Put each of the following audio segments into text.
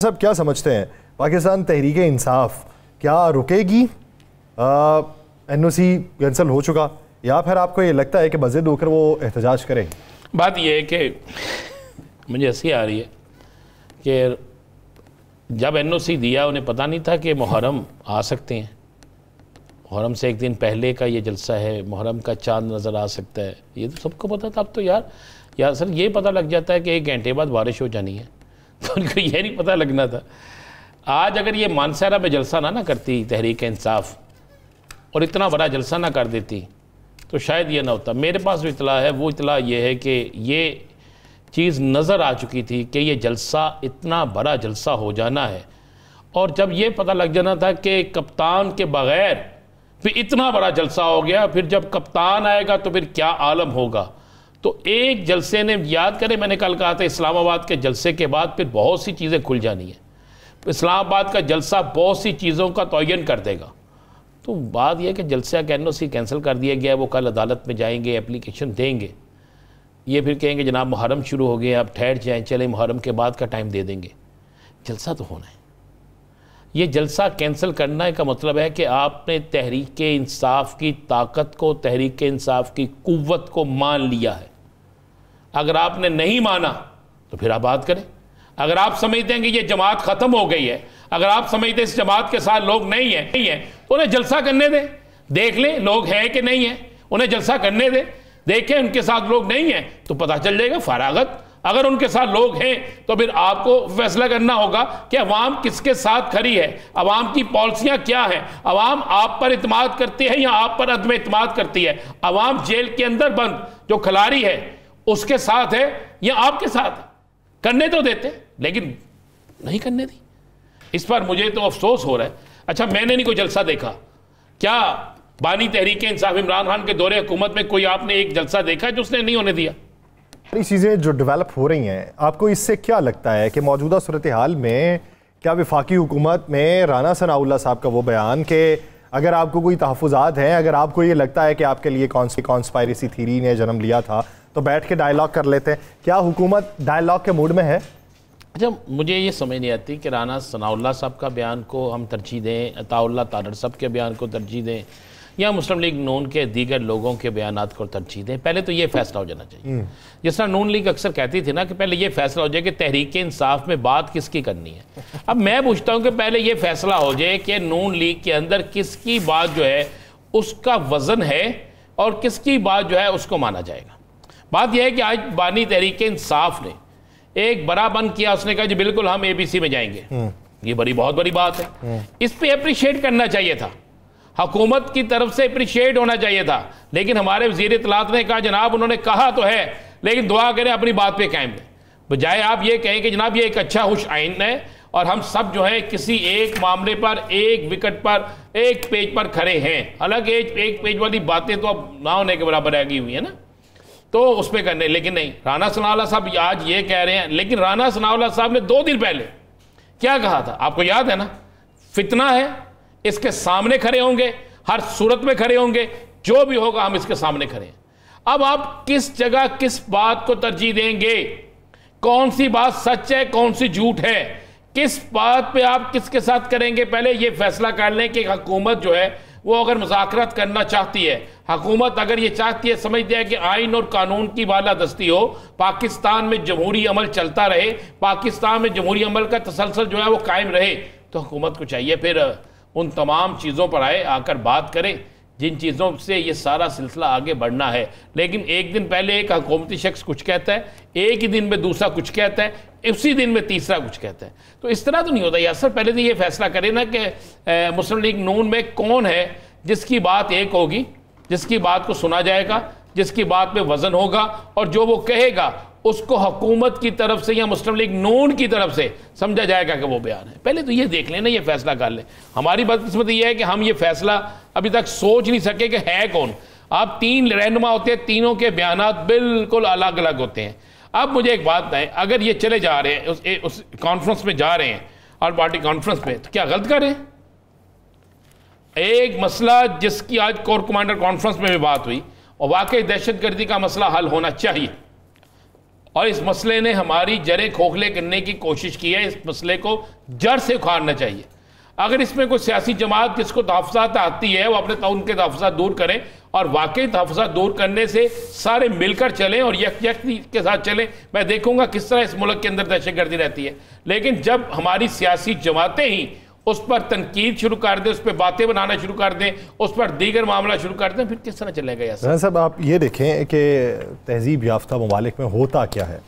सब क्या समझते हैं, पाकिस्तान तहरीक इंसाफ क्या रुकेगी? एनओसी कैंसिल हो चुका, या फिर आपको ये लगता है कि मज़ीद होकर वो एहतजाज करें? बात यह है कि मुझे हंसी आ रही है कि जब एनओसी दिया उन्हें पता नहीं था कि मुहर्रम आ सकते हैं। मुहर्रम से एक दिन पहले का ये जलसा है, मुहर्रम का चांद नज़र आ सकता है, ये तो सबको पता था। अब तो यार सर ये पता लग जाता है कि 1 घंटे बाद बारिश हो जानी है, तो उनको ये नहीं पता लगना था। आज अगर ये मानसरा में जलसा ना करती तहरीक इंसाफ और इतना बड़ा जलसा ना कर देती तो शायद ये ना होता। मेरे पास जो इतला है वो इतला ये है कि ये चीज़ नज़र आ चुकी थी कि ये जलसा इतना बड़ा जलसा हो जाना है, और जब ये पता लग जाना था कि कप्तान के बग़ैर फिर इतना बड़ा जलसा हो गया, फिर जब कप्तान आएगा तो फिर क्या आलम होगा। तो एक जलसे ने, याद करें मैंने कल कहा था इस्लामाबाद के जलसे के बाद फिर बहुत सी चीज़ें खुल जानी है। इस्लामाबाद का जलसा बहुत सी चीज़ों का तयन कर देगा। तो बात यह है कि जलसा का एनओसी कैंसिल कर दिया गया, वो कल अदालत में जाएंगे, एप्लीकेशन देंगे, ये फिर कहेंगे जनाब मुहर्रम शुरू हो गए, आप ठहर जाएँ, चले मुहर्रम के बाद का टाइम दे देंगे। जलसा तो होना है। ये जलसा कैंसिल करने का मतलब है कि आपने तहरीक इंसाफ की ताकत को, तहरीक इंसाफ की कुव्वत को मान लिया है। अगर आपने नहीं माना तो फिर आप बात करें। अगर आप समझते हैं कि ये जमात ख़त्म हो गई है, अगर आप समझते हैं इस जमात के साथ लोग नहीं है तो उन्हें जलसा करने दें, देख लें लोग हैं कि नहीं है, उन्हें जलसा करने दें, देखें उनके साथ लोग नहीं हैं तो पता चल जाएगा फरागत। अगर उनके साथ लोग हैं तो फिर आपको फैसला करना होगा कि अवाम किसके साथ खड़ी है, अवाम की पॉलिसियां क्या हैं, अवाम आप पर इत्माद करती है या आप पर अदम इत्माद करती है, अवाम जेल के अंदर बंद जो खिलाड़ी है उसके साथ है या आपके साथ है। करने तो देते लेकिन नहीं करने दी। इस पर मुझे तो अफसोस हो रहा है। अच्छा, मैंने नहीं कोई जलसा देखा, क्या बानी तहरीक इंसाफ इमरान खान के दौरे हुकूमत में कोई आपने एक जलसा देखा जो उसने नहीं होने दिया? सारी चीज़ें जो डेवलप हो रही हैं, आपको इससे क्या लगता है कि मौजूदा सूरत हाल में क्या वफाकी हुकूमत में राना सनाउल्लाह साहब का वो बयान कि अगर आपको कोई तहफ़्फ़ुज़ात हैं, अगर आपको ये लगता है कि आपके लिए कॉन्स्पायरेसी थीरी ने जन्म लिया था तो बैठ के डायलॉग कर लेते हैं, क्या हुकूमत डायलॉग के मूड में है? अच्छा, मुझे ये समझ नहीं आती कि राना सनाउल्लाह साहब का बयान को हम तरजीह दें, अताउल्लाह तारड़ साहब के बयान को तरजीह दें, या मुस्लिम लीग नून के दीगर लोगों के बयानात को तरजीह दें। पहले तो ये फैसला हो जाना चाहिए। जिस तरह नून लीग अक्सर कहती थी ना कि पहले ये फैसला हो जाए कि तहरीक इंसाफ में बात किसकी करनी है। अब मैं पूछता हूँ कि पहले ये फैसला हो जाए कि नून लीग के अंदर किसकी बात जो है उसका वज़न है और किसकी बात जो है उसको माना जाएगा। बात यह है कि आज बानी तहरीक इंसाफ ने एक बड़ा बंद किया, उसने कहा जी बिल्कुल हम ABC में जाएंगे। ये बहुत बड़ी बात है, इस पर अप्रिशिएट करना चाहिए था, हुकूमत की तरफ से अप्रिशिएट होना चाहिए था। लेकिन हमारे वज़ीर इत्तलात ने कहा जनाब उन्होंने कहा तो है लेकिन दुआ करें अपनी बात पे कायम रहें। बजाय आप ये कहें कि जनाब ये एक अच्छा खुश आइन है और हम सब जो है किसी एक मामले पर, एक विकेट पर, एक पेज पर खड़े हैं। हालांकि एक पेज वाली बातें तो अब ना होने के बराबर आगी हुई है ना, तो उस पर करने। लेकिन नहीं, राना सनाउल्लाह साहब आज ये कह रहे हैं, लेकिन राना सनाउल्लाह साहब ने 2 दिन पहले क्या कहा था आपको याद है ना? फितना है, इसके सामने खड़े होंगे, हर सूरत में खड़े होंगे, जो भी होगा हम इसके सामने खड़े हैं। अब आप किस जगह किस बात को तरजीह देंगे, कौन सी बात सच है कौन सी झूठ है, किस बात पे आप किसके साथ करेंगे, पहले ये फैसला कर लें कि हुकूमत जो है वो अगर मुज़ाकरात करना चाहती है, हुकूमत अगर ये चाहती है, समझती है कि आइन और कानून की बालादस्ती हो, पाकिस्तान में जमहूरी अमल चलता रहे, पाकिस्तान में जमहूरी अमल का तसलसल जो है वो कायम रहे, तो हुकूमत को चाहिए फिर उन तमाम चीज़ों पर आकर बात करें जिन चीज़ों से ये सारा सिलसिला आगे बढ़ना है। लेकिन एक दिन पहले एक हुकूमती शख्स कुछ कहता है, एक ही दिन में दूसरा कुछ कहता है, उसी दिन में तीसरा कुछ कहता है, तो इस तरह तो नहीं होता। यासर पहले तो ये फैसला करें ना कि मुस्लिम लीग नून में कौन है जिसकी बात एक होगी, जिसकी बात को सुना जाएगा, जिसकी बात में वज़न होगा, और जो वो कहेगा उसको हुकूमत की तरफ से या मुस्लिम लीग नून की तरफ से समझा जाएगा कि वो बयान है। पहले तो ये देख लें ना, ये फैसला कर लें। हमारी बदकिस्मती ये है कि हम ये फैसला अभी तक सोच नहीं सके कि है कौन। आप 3 रहनुमा होते हैं, तीनों के बयानात बिल्कुल अलग अलग होते हैं। अब मुझे एक बात है, अगर ये चले जा रहे हैं उस कॉन्फ्रेंस में जा रहे हैं और पार्टी कॉन्फ्रेंस में, तो क्या गलत कर रहे हैं? एक मसला जिसकी आज कोर कमांडर कॉन्फ्रेंस में भी बात हुई, और वाकई दहशतगर्दी का मसला हल होना चाहिए, और इस मसले ने हमारी जड़ें खोखले करने की कोशिश की है। इस मसले को जड़ से उखाड़ना चाहिए। अगर इसमें कोई सियासी जमात जिसको तहफ़्फ़ुज़ात आती है वो अपने उनके तहफ़्फ़ुज़ात दूर करें, और वाकई तहफ़्फ़ुज़ात दूर करने से सारे मिलकर चलें और यकजहती के साथ चलें। मैं देखूंगा किस तरह इस मुल्क के अंदर दहशतगर्दी रहती है। लेकिन जब हमारी सियासी जमातें ही उस पर तनकीद शुरू कर दें, उस पर बातें बनाना शुरू कर दें, उस पर दीगर मामला शुरू कर दें, फिर किस तरह चलेगा ऐसा? साहब आप ये देखें कि तहजीब याफ्ता ममालिक में होता क्या है।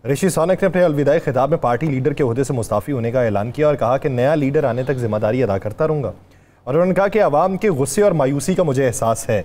ऋषि सुनक ने अपने अलविदाई खिताब में पार्टी लीडर के ओहदे से मुस्ताफ़ी होने का ऐलान किया और कहा कि नया लीडर आने तक जिम्मेदारी अदा करता रहूँगा। और उन्होंने कहा कि अवाम के गुस्से और मायूसी का मुझे एहसास है,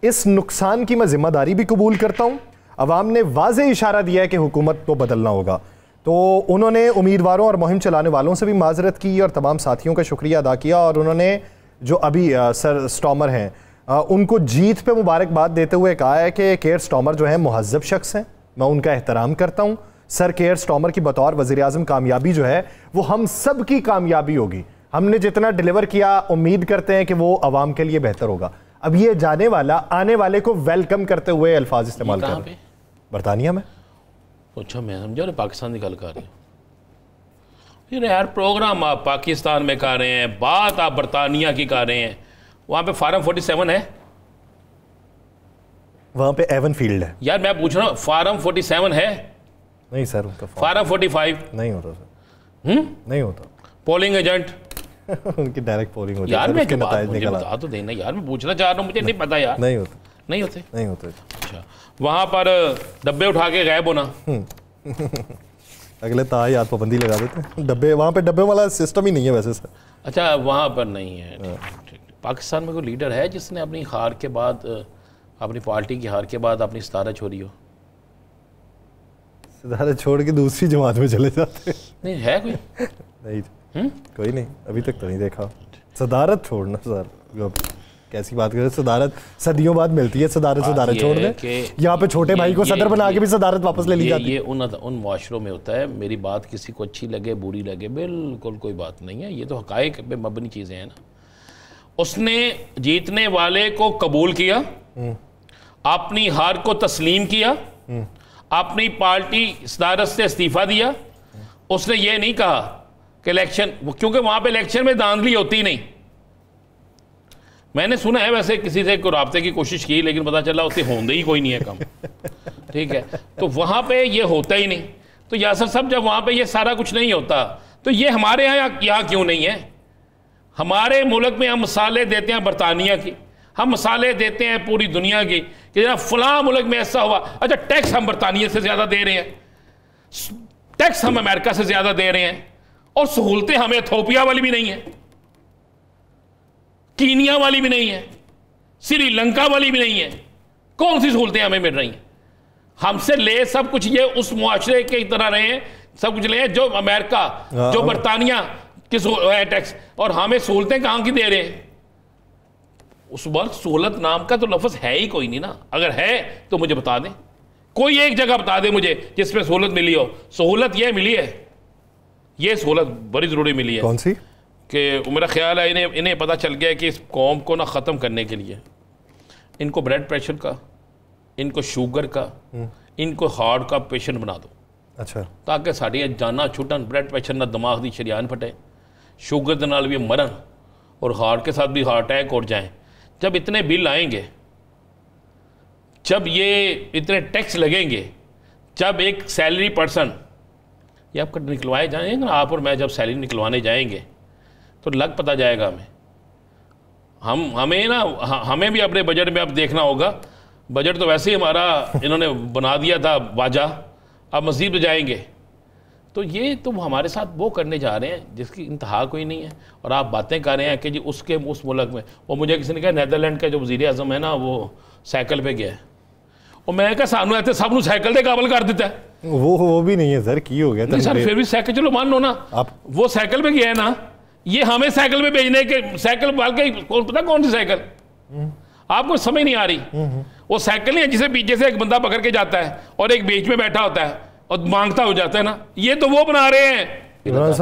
इस नुकसान की मैं जिम्मेदारी भी कबूल करता हूँ। अवाम ने वाज़ेह इशारा दिया है कि हुकूमत को बदलना होगा। तो उन्होंने उम्मीदवारों और मुहिम चलाने वालों से भी माजरत की और तमाम साथियों का शुक्रिया अदा किया। और उन्होंने जो अभी सर स्टॉमर हैं उनको जीत पे मुबारकबाद देते हुए कहा है कि केयर स्टॉमर जो है मुहज़्ज़ब शख्स हैं, मैं उनका एहतराम करता हूँ। सर केयर स्टॉमर की बतौर वज़ीर-ए-आज़म कामयाबी जो है वो हम सब की कामयाबी होगी। हमने जितना डिलीवर किया उम्मीद करते हैं कि वो आवाम के लिए बेहतर होगा। अब ये जाने वाला आने वाले को वेलकम करते हुए अल्फाज इस्तेमाल कर रहे हैं। बरतानिया में। अच्छा, मैं समझा पाकिस्तान की गल कर रही हूँ। फिर यार प्रोग्राम आप पाकिस्तान में कर रहे हैं, बात आप बरतानिया की कर रहे हैं। वहाँ पे फार्म 47 है, वहाँ पे एवन फील्ड है। यार मैं पूछ रहा हूँ फार्म 47 है? नहीं सर, उनका फार्म 45 नहीं होता सर। नहीं होता। पोलिंग एजेंट उनकी डायरेक्ट पोलिंग होती है यार। मैं मुझे बता तो देना यार, मैं पूछना चाह रहा हूँ, मुझे नहीं पता यार। नहीं होते, नहीं होते, नहीं होते। अच्छा, वहाँ पर डब्बे उठा के गायब होना। अगले तायात पाबंदी लगा देते हैं। डब्बे वहाँ पे डब्बे वाला सिस्टम ही नहीं है वैसे सर। अच्छा, वहाँ पर नहीं है। ठीक। पाकिस्तान में कोई लीडर है जिसने अपनी हार के बाद, अपनी पार्टी की हार के बाद अपनी सदारत छोड़ी हो? सदारत छोड़ के दूसरी जमात में चले जाते? नहीं है कोई? नहीं कोई नहीं, अभी तक तो नहीं देखा। सदारत छोड़ना सर, कैसी बात करें। सदारत सदियों बाद मिलती है। सदारत छोड़ दे। यहाँ पे छोटे भाई को सदर बना के भी सदारत वापस ले ली जाती है। ये उन मुआशरों में होता है। मेरी बात किसी को अच्छी लगे बुरी लगे, बिल्कुल कोई बात नहीं है। ये तो हकायक पे मबनी चीज़ें हैं ना। उसने जीतने वाले को कबूल किया, अपनी हार को तस्लीम किया, अपनी पार्टी सदारत से इस्तीफा दिया। उसने ये नहीं कहा कि इलेक्शन, क्योंकि वहाँ पे इलेक्शन में धांधली होती नहीं। मैंने सुना है वैसे किसी से कोई राब्ते की कोशिश की, लेकिन पता चला उससे होंदे ही कोई नहीं है कम। ठीक है, तो वहाँ पे ये होता ही नहीं। तो यासर साहब, जब वहाँ पे ये सारा कुछ नहीं होता तो ये हमारे यहाँ क्यों नहीं है? हमारे मुल्क में हम मिसालें देते हैं बरतानिया की, हम मिसालें देते हैं पूरी दुनिया की कि जरा फलां मुल्क में ऐसा हुआ। अच्छा, टैक्स हम बरतानिया से ज़्यादा दे रहे हैं, टैक्स हम अमेरिका से ज़्यादा दे रहे हैं, और सहूलतें हमें इथोपिया वाली भी नहीं है, कीनिया वाली भी नहीं है, श्रीलंका वाली भी नहीं है। कौन सी सहूलतें हमें मिल रही हैं? हमसे ले सब कुछ ये उस मुआशरे के तरह रहे हैं, सब कुछ ले जो अमेरिका, जो बरतानिया की टैक्स, और हमें सहूलतें कहाँ की दे रहे हैं? उस वक्त सहूलत नाम का तो लफ्ज़ है ही कोई नहीं ना। अगर है तो मुझे बता दें, कोई एक जगह बता दे मुझे जिसमें सहूलत मिली हो। सहूलत यह मिली है, ये सहूलत बड़ी ज़रूरी मिली है। कौन सी? कि मेरा ख्याल है इन्हें पता चल गया कि इस कौम को ना ख़त्म करने के लिए इनको ब्लड प्रेशर का, इनको शुगर का, इनको हार्ट का पेशेंट बना दो। अच्छा, ताकि साड़ी जाना छुटन, ब्लड प्रेशर ना दिमाग की शरियान फटे, शुगर के नाल भी मरन, और हार्ट के साथ भी हार्ट अटैक हो जाए। जब इतने बिल आएंगे, जब ये इतने टैक्स लगेंगे, जब एक सैलरी पर्सन, ये आपका निकलवाए जाएंगे ना, आप और मैं जब सैलरी निकलवाने जाएंगे तो लग पता जाएगा हमें भी अपने बजट में अब देखना होगा। बजट तो वैसे ही हमारा इन्होंने बना दिया था वाजा, अब मज़ीद जाएंगे। तो ये तो हमारे साथ वो करने जा रहे हैं जिसकी इंतहा कोई नहीं है। और आप बातें कर रहे हैं कि जी उस मुल्क में, वो मुझे किसी ने कहा नीदरलैंड का जो वज़ीर-ए-आज़म है ना, वो साइकिल पे गया है, और मैं क्या सानू ऐसे सब नू साइकिल के काबल कर देता है। वो भी नहीं है सर, की हो गया नहीं सर, फिर भी साइकिल, चलो मान लो ना आप, वो साइकिल पे गया है ना, ये हमें साइकिल पे भेजने के, साइकिल बाल के, कौन पता कौन सी साइकिल, आपको समझ नहीं आ रही। वो साइकिल नहीं है जिसे पीछे से एक बंदा पकड़ के जाता है और एक बीच में बैठा होता है और मांगता हो जाता है ना, ये तो वो बना रहे हैं।